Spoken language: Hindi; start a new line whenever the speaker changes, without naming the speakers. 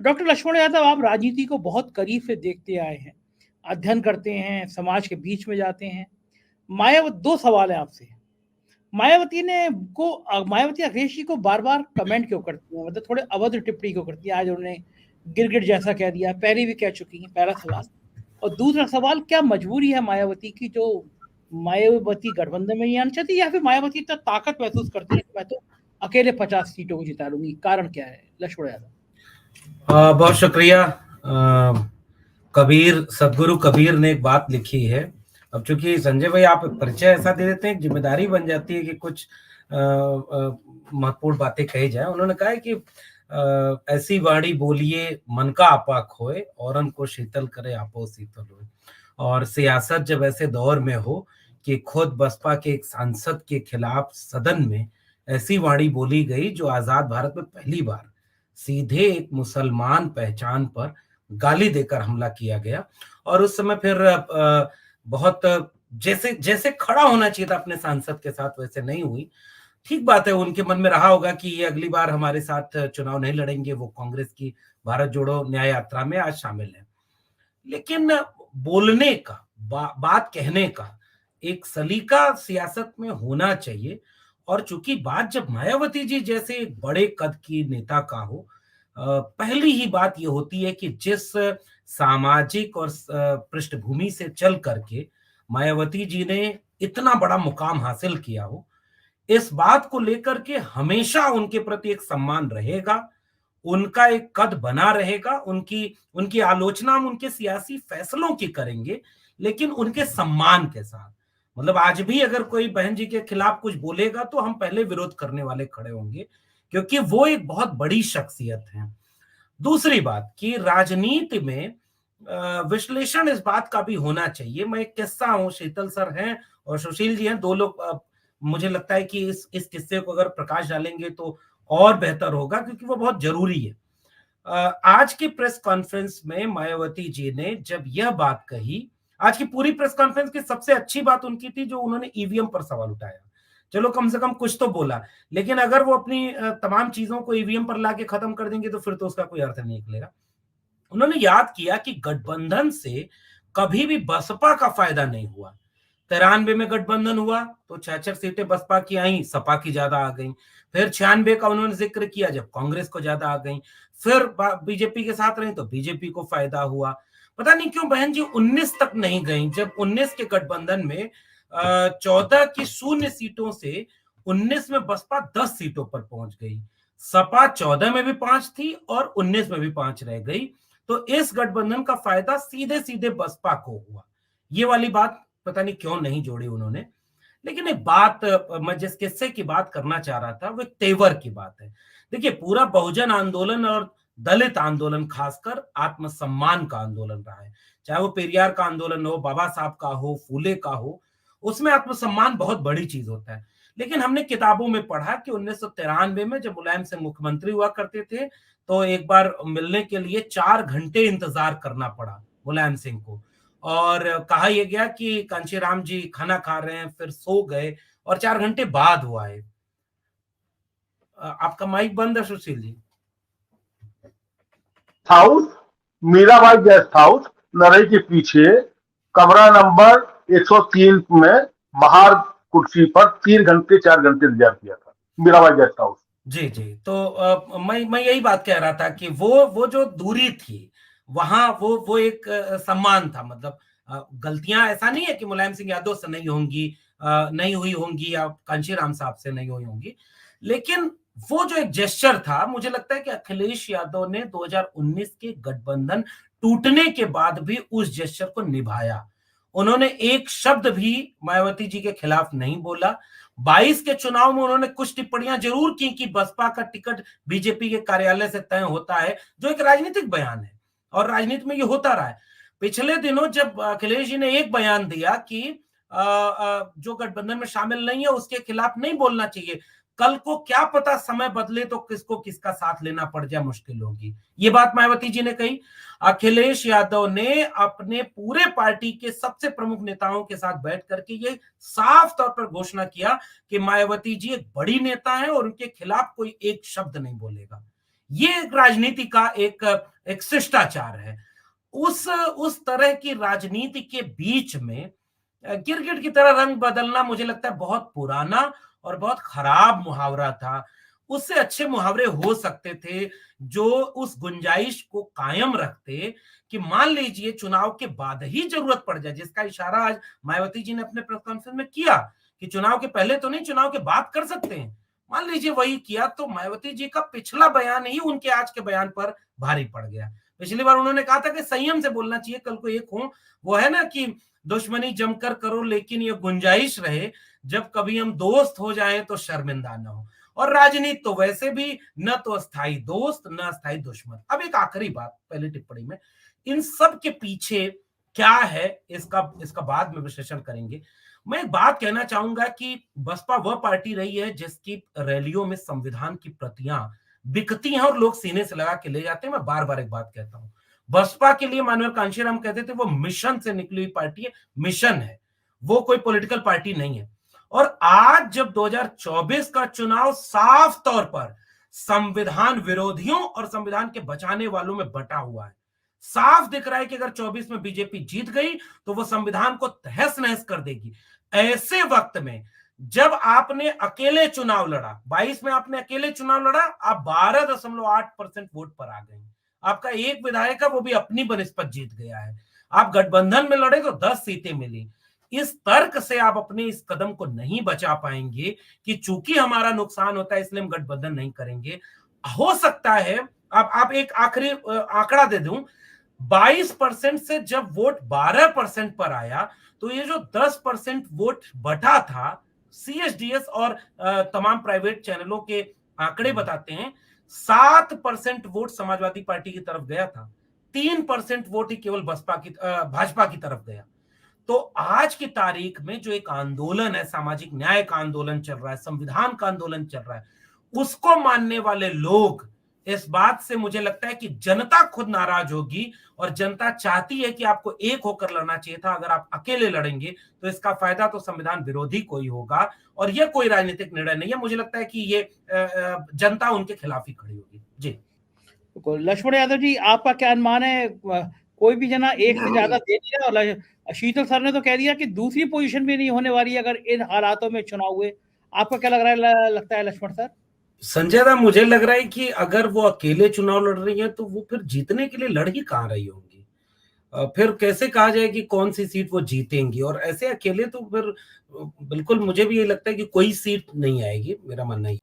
डॉक्टर लक्ष्मण यादव, आप राजनीति को बहुत करीब से देखते आए हैं, अध्ययन करते हैं, समाज के बीच में जाते हैं। मायावती, 2 सवाल हैं आपसे। मायावती अखिलेश जी को बार-बार कमेंट क्यों करती हैं? मतलब थोड़े अभद्र टिप्पणी क्यों करती हैं? आज उन्होंने गिरगिट जैसा कह दिया, पहले भी कह चुकी हैं, पहला सवाल। और दूसरा सवाल, क्या मजबूरी है मायावती की, जो मायावती गठबंधन में नहीं आना चाहती, या फिर मायावती इतना ताकत महसूस करती है कि मैं तो अकेले 50 सीटों को जिता लूँगी? कारण क्या है? लक्ष्मण यादव।
बहुत शुक्रिया। कबीर, सदगुरु कबीर ने एक बात लिखी है। अब चूंकि संजय भाई आप परिचय ऐसा दे देते हैं, जिम्मेदारी बन जाती है कि कुछ महत्वपूर्ण बातें कही जाए। उन्होंने कहा है कि ऐसी वाणी बोलिए मन का आपा खोए, औरन को शीतल करे आपो शीतल होए। और सियासत जब ऐसे दौर में हो कि खुद बसपा के एक सांसद के खिलाफ सदन में ऐसी वाणी बोली गई जो आजाद भारत में पहली बार सीधे एक मुसलमान पहचान पर गाली देकर हमला किया गया। और उस समय फिर बहुत जैसे जैसे खड़ा होना चाहिए था अपने सांसद के साथ, वैसे नहीं हुई। ठीक बात है, उनके मन में रहा होगा कि ये अगली बार हमारे साथ चुनाव नहीं लड़ेंगे। वो कांग्रेस की भारत जोड़ो न्याय यात्रा में आज शामिल है। लेकिन बोलने का, बात कहने का एक सलीका सियासत में होना चाहिए। और चूंकि बात जब मायावती जी जैसे एक बड़े कद की नेता का हो, पहली ही बात ये होती है कि जिस सामाजिक और पृष्ठभूमि से चल करके मायावती जी ने इतना बड़ा मुकाम हासिल किया हो, इस बात को लेकर के हमेशा उनके प्रति एक सम्मान रहेगा, उनका एक कद बना रहेगा। उनकी उनकी आलोचना हम उनके सियासी फैसलों की करेंगे, लेकिन उनके सम्मान के साथ। मतलब आज भी अगर कोई बहन जी के खिलाफ कुछ बोलेगा तो हम पहले विरोध करने वाले खड़े होंगे, क्योंकि वो एक बहुत बड़ी शख्सियत है। दूसरी बात कि राजनीति में विश्लेषण इस बात का भी होना चाहिए। मैं एक किस्सा हूं, शीतल सर हैं और सुशील जी हैं, दो लोग। मुझे लगता है कि इस किस्से को अगर प्रकाश डालेंगे तो और बेहतर होगा, क्योंकि वो बहुत जरूरी है। आज की प्रेस कॉन्फ्रेंस में मायावती जी ने जब यह बात कही, आज की पूरी प्रेस कॉन्फ्रेंस की सबसे अच्छी बात उनकी थी जो उन्होंने ईवीएम पर सवाल उठाया। चलो कम से कम कुछ तो बोला, लेकिन अगर वो अपनी तमाम चीजों को ईवीएम पर लाके खत्म कर देंगे तो फिर तो उसका कोई अर्थ नहीं निकलेगा। उन्होंने याद किया कि गठबंधन से कभी भी बसपा का फायदा नहीं हुआ। 93 में गठबंधन हुआ तो 6 सीटें बसपा की आई, सपा की ज्यादा आ गई। फिर 96 का उन्होंने जिक्र किया जब कांग्रेस को ज्यादा आ गई। फिर बीजेपी के साथ रही तो बीजेपी को फायदा हुआ। पता नहीं क्यों बहन जी 19 तक नहीं गई, जब 19 के गठबंधन में 14 की शून्य सीटों से 19 में बसपा 10 सीटों पर पहुंच गई। सपा 14 में भी 5 थी और 19 में भी 5 रह गई। तो इस गठबंधन का फायदा सीधे सीधे बसपा को हुआ। ये वाली बात पता नहीं क्यों नहीं जोड़ी उन्होंने। लेकिन एक बात, मैं जिस किस्से की बात करना चाह रहा था वो एक तेवर की बात है। देखिए, पूरा बहुजन आंदोलन और दलित आंदोलन खासकर आत्मसम्मान का आंदोलन रहा है। चाहे वो पेरियार का आंदोलन हो, बाबा साहब का हो, फूले का हो, उसमें आत्मसम्मान बहुत बड़ी चीज होता है। लेकिन हमने किताबों में पढ़ा कि 1993 में जब मुलायम सिंह मुख्यमंत्री हुआ करते थे तो एक बार मिलने के लिए 4 घंटे इंतजार करना पड़ा मुलायम सिंह को। और कहा यह गया कि कांशीराम जी खाना खा रहे हैं, फिर सो गए और 4 घंटे बाद हुआ है। आपका माइक बंद है Sushil ji.
House, Mirabai guest house, नरई के पीछे, कमरा नंबर 103 में बाहर कुर्सी पर 3 घंटे 4 घंटे इंतजार किया था, मीराबाई गेस्ट हाउस।
जी जी, तो मैं यही बात कह रहा था कि वो जो दूरी थी वहां, वो एक सम्मान था। मतलब गलतियां ऐसा नहीं है कि मुलायम सिंह यादव से नहीं होंगी, नहीं हुई होंगी, या कांशीराम साहब से नहीं हुई होंगी, लेकिन वो जो एक जेस्चर था, मुझे लगता है कि अखिलेश यादव ने 2019 के गठबंधन टूटने के बाद भी उस जेस्चर को निभाया। उन्होंने एक शब्द भी मायावती जी के खिलाफ नहीं बोला। 22 के चुनाव में उन्होंने कुछ टिप्पणियां जरूर की कि बसपा का टिकट बीजेपी के कार्यालय से तय होता है, जो एक राजनीतिक बयान है और राजनीति में ये होता रहा है। पिछले दिनों जब अखिलेश जी ने एक बयान दिया कि जो गठबंधन में शामिल नहीं है उसके खिलाफ नहीं बोलना चाहिए, कल को क्या पता समय बदले तो किसको किसका साथ लेना पड़ जाए, मुश्किल होगी। ये बात मायावती जी ने कही। अखिलेश यादव ने अपने पूरे पार्टी के सबसे प्रमुख नेताओं के साथ बैठ करके ये साफ तौर पर घोषणा किया कि मायावती जी एक बड़ी नेता है और उनके खिलाफ कोई एक शब्द नहीं बोलेगा। ये एक राजनीति का एक शिष्टाचार है। उस तरह की राजनीति के बीच में गिरगिट की तरह रंग बदलना मुझे लगता है बहुत पुराना और बहुत खराब मुहावरा था। उससे अच्छे मुहावरे हो सकते थे जो उस गुंजाइश को कायम रखते कि मान लीजिए चुनाव के बाद ही जरूरत पड़ जाए, जिसका इशारा आज मायावती जी ने अपने प्रेस कॉन्फ्रेंस में किया कि चुनाव के पहले तो नहीं, चुनाव के बाद कर सकते हैं। मान लीजिए वही किया तो मायावती जी का पिछला बयान ही उनके आज के बयान पर भारी पड़ गया। पिछली बार उन्होंने कहा था कि संयम से बोलना चाहिए, कल को एक हो वो है ना कि दुश्मनी जमकर करो लेकिन ये गुंजाइश रहे जब कभी हम दोस्त हो जाएं तो शर्मिंदा ना हो। और राजनीति तो वैसे भी न तो अस्थाई दोस्त न अस्थाई दुश्मन। अब एक आखिरी बात पहली टिप्पणी में, इन सब के पीछे क्या है इसका बाद में विश्लेषण करेंगे। मैं एक बात कहना चाहूंगा कि बसपा वह पार्टी रही है जिसकी रैलियों में संविधान की प्रतियां बिकती हैं और लोग सीने से लगा के ले जाते हैं। मैं बार बार एक बात कहता हूं, बसपा के लिए मानवेल कांशीराम कहते थे वो मिशन से निकली हुई पार्टी है, मिशन है, वो कोई पॉलिटिकल पार्टी नहीं है। और आज जब 2024 का चुनाव साफ तौर पर संविधान विरोधियों और संविधान के बचाने वालों में बटा हुआ है, साफ दिख रहा है कि अगर 24 में बीजेपी जीत गई तो वो संविधान को तहस नहस कर देगी। ऐसे वक्त में जब आपने अकेले चुनाव लड़ा, 22 में आपने अकेले चुनाव लड़ा, आप 12.8% वोट पर आ गए। आपका एक विधायक है वो भी अपनी बनिस्पत जीत गया है। आप गठबंधन में लड़े तो 10 सीटें मिली। इस तर्क से आप अपने इस कदम को नहीं बचा पाएंगे कि चूंकि हमारा नुकसान होता है इसलिए हम गठबंधन नहीं करेंगे। हो सकता है आप एक आखिरी आंकड़ा दे दूं, 22% से जब वोट 12% पर आया तो ये जो 10% वोट बटा था, सीएसडीएस और तमाम प्राइवेट चैनलों के आंकड़े बताते हैं 7% वोट समाजवादी पार्टी की तरफ गया था, 3% वोट ही केवल भाजपा की तरफ गया। तो आज की तारीख में जो एक आंदोलन है, सामाजिक न्याय का आंदोलन चल रहा है, संविधान का आंदोलन चल रहा है, उसको मानने वाले लोग इस बात से मुझे लगता है कि जनता खुद नाराज होगी और जनता चाहती है कि आपको एक होकर लड़ना चाहिए था। अगर आप अकेले लड़ेंगे तो इसका फायदा तो संविधान विरोधी कोई होगा और यह कोई राजनीतिक निर्णय नहीं है। मुझे लगता है कि ये जनता उनके खिलाफ ही खड़ी होगी। जी
लक्ष्मण यादव जी, आपका क्या अनुमान है? कोई भी जना एक से ज्यादा दे दिया और शीतल सर ने तो कह दिया कि दूसरी पोजीशन भी नहीं होने वाली अगर इन हालातों में चुनाव हुए। आपको क्या लगता है लक्ष्मण सर?
संजय दा, मुझे लग रहा है कि अगर वो अकेले चुनाव लड़ रही है तो वो फिर जीतने के लिए लड़ ही कहां रही होंगी। फिर कैसे कहा जाए कि कौन सी सीट वो जीतेंगी? और ऐसे अकेले तो फिर बिल्कुल मुझे भी ये लगता है कि कोई सीट नहीं आएगी, मेरा मानना ही।